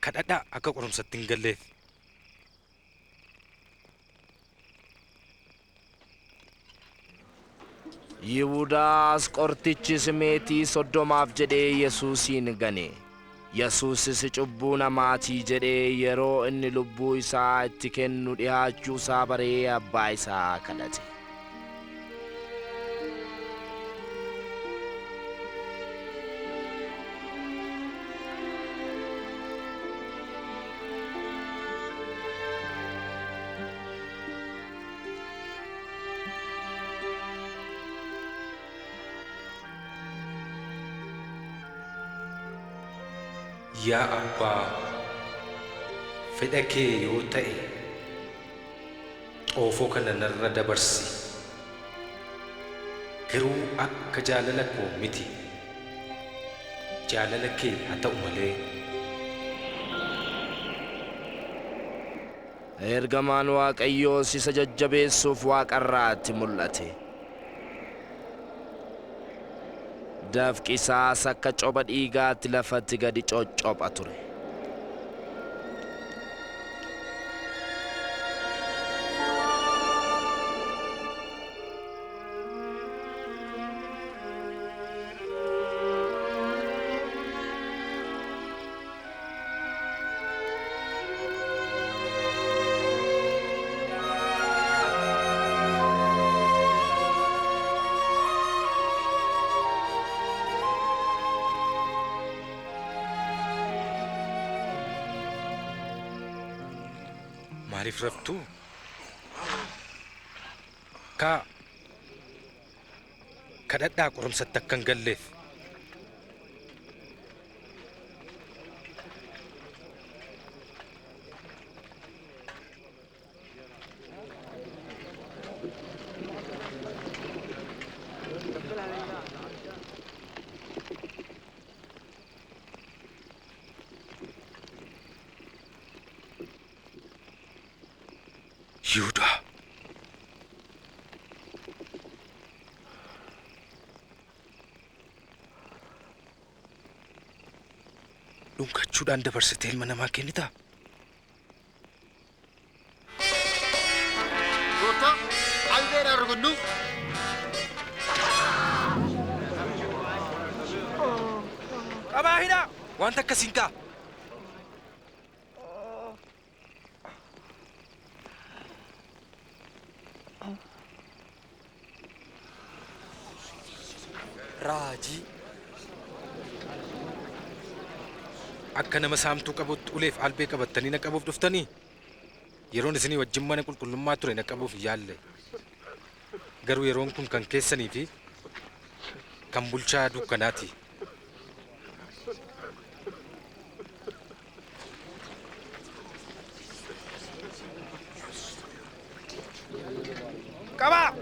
kadhadhaa akka qorumsatti hin galleef. Yihudaas qortichi meetii soddomaaf jedhee Yesuusin gane. Yesuusis cubbuu namaatii jedhee yeroo inni lubbuu isaa itti kennu dhihaachuu isaa baree abbaa isaa kadhate. Yaa Abbaa, fedha kee yoo ta'e xoofoo kana narra dabarsi. Garuu akka jaalala koo miti, jaalala kee haa ta'u malee. Ergamaan Waaqayyoos isa jajjabeessuuf waaqarraatti mul'ate. Dafqi isaas akka coba dhiigaatti lafatti gadi coccopha ture. Maaliif raftu? Kadhadhaa qorumsatti akka hin galleef. Yihudaa, dhungachuudhaan dabarsitee ilma namaa kennitaa? Goota, albeera argundu. Qabaa hidhaa! Wanta akkasiin kaa! Raajii. Akka nama saamtuu qabutti uleef albee qabattanii na qabuuf dhuftanii? Yeroon isinii wajjin mana qulqullummaa ture na qabuuf yaalle. Garuu yeroon kun kan keessanii fi kan bulchaa dukkanaati. Qabaa!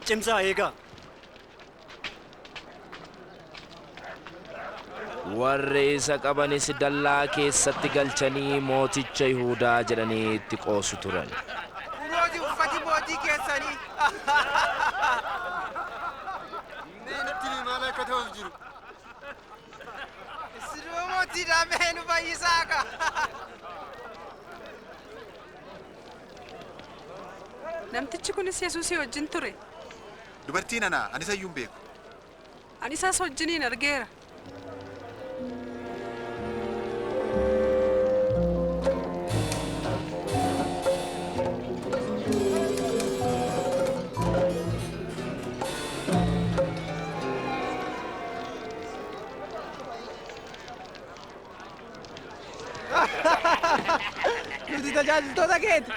Cimsaa eegaa. Warri isa qabanis dallaa keessatti galchanii mooticha Yihudaa jedhanii itti qoosu turan. Kunooti uffati mootii keessanii. Neenatti maal akka ta'uuf jiru? Isinuma mootiidhaa mee nu fayyisaa ka. Namtichi kunis Yesuusii wajjin ture. Dubartiin ana, ani isayyuu hin beeku. Ani isaas wajjiniin argeera. Nuti tajaajiltoota keeti.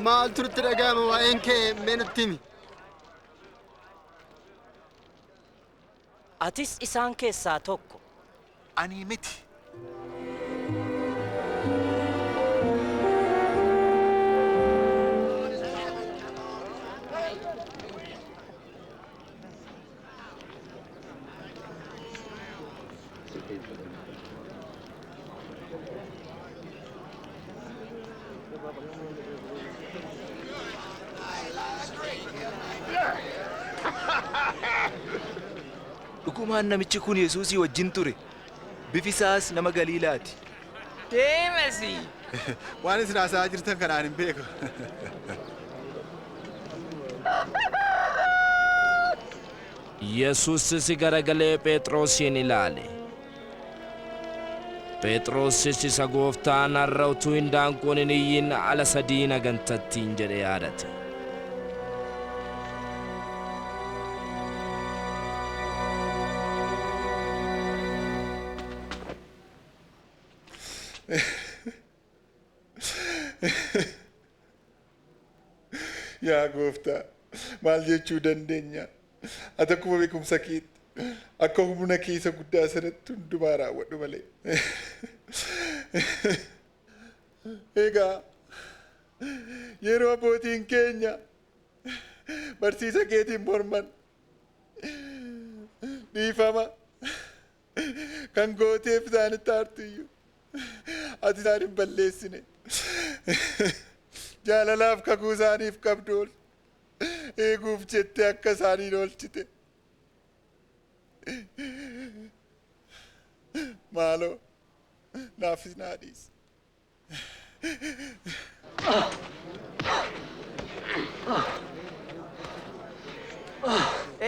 Maaltu nutti dhaga'ama waa'een kee mee nutti himi? Atis isaan keessaa tokko. Ani miti. Dhugumaan namichi kun Yesuusii wajjin ture. Bifi isaas nama Galiilaati. Deemasi. Waan isin haasa'aa jirtan kanaan hin beeku. Yesuusis garagalee Phexrosin ilaale. Phexrosis isa Gooftaan har'a utuu hindaanqoon hin iyyin ala sadii na gantattiin jedhee yaadate. Yaa Gooftaa, maal jechuu dandeenya? Ati akkuma beekumsa keetti akka humna keessa guddaa sanatti hundumaa raawwadhu malee. Egaa yeroo abbootiin keenya barsiisa keetiin morman dhiifama kan gooteef isaanitti aartu iyyuu ati isaan hin balleessine. Jaalalaaf kakuu isaaniif qabdu ol eeguuf jettee akka isaaniin oolchite. Maaloo naafis naa dhiisi.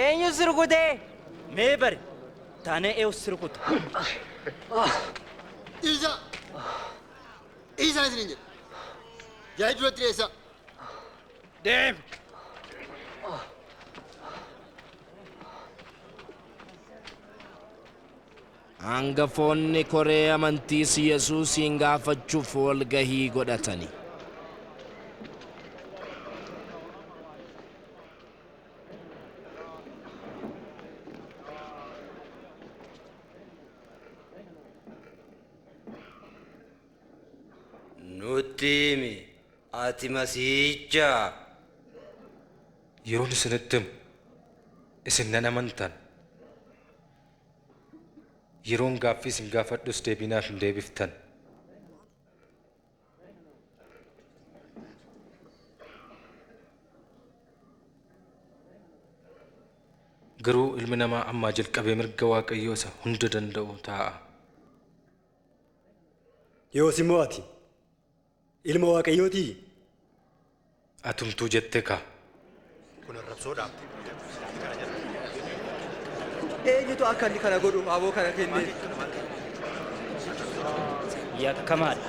Eenyu sirkutee? Mee bari taanee eewu sirkuta. Isa! Isa isiniin jedha. Yaa duratti dhiyeessa. Deem. Hangafoonni koree amantiis Yesuusin gaafachuuf walgahii godhatani. Nutti himi, ati Masiihicha. Yeroon isinitti himu isin nan amantan. Yeroon gaaffii isin gaafadhus deebinaaf hin deebiftan. Garuu ilmi namaa ammaa jalqabee mirga Waaqayyoo isa hunda danda'u taa'a. Yoos immoo ati ilma Waaqayyootii? Atumtuu jettee kaa. Eenyutu akka inni kana godhu aboo kana kennee? Yakkamaadha.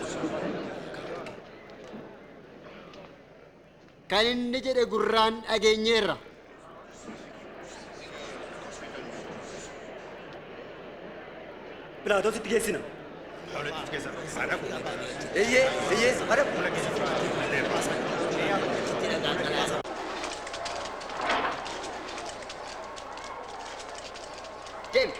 Kan inni jedhe gurraan dhageenyeerra. Philaatoositti geessina. Eeyyee, madam. Deem.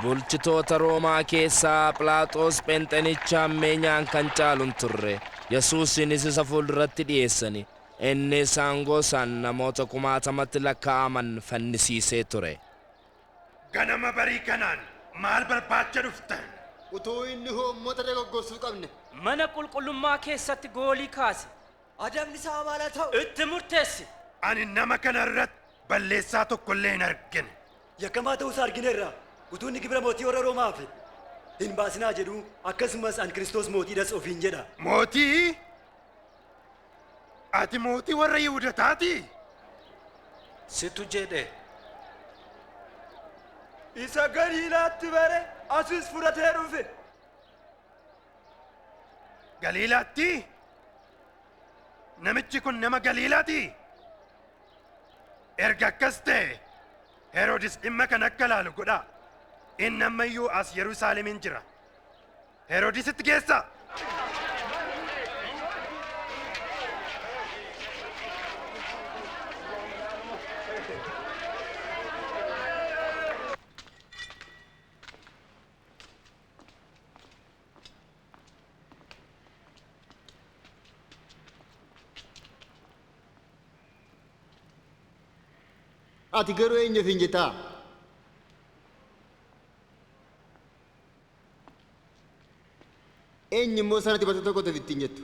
Bulchitoota Roomaa keessaa Phiilaaxoos Phenxenicha ammeenyaan kan caalun turre. Yesuusinis isa fuulduratti dhiyeessani. Innis aangoosaan namoota 60,000 lakkaa'aman fannisiisee ture. Ganama barii kanaan maal barbaacha dhuftan? Utuu inni hoommota dogoggorsuu qabne. Mana qulqullummaa keessatti goolii kaase. Adabni isaa maal haa ta'u? Itti murteessi. Ani nama kana irratti balleessaa tokkollee hin argine. Yakkamaa ta'uusaa argineerra. Utuu inni gibira mootii warra Roomaa hafe. Hin baasinaa jedhu akkasumas an Kiristoos mootiidhas ofiin jedha. Mootii? Ati mootii warra Yihuudataati? Situ jedhe. Isa Galiilaatti bare asis fudhatee dhufe. Galiilaatti? Namichi kun nama Galiilaati? Erga akkas ta'e Heroodis dhimma kan akka laalu godhaa. Inni ammayyuu as Yerusaalemin jira. Heroodisitti geessa. Ati garuu eenyuuf hin jettaa? eenyu immoo sanatti bartoota kootiif ittiin jettu.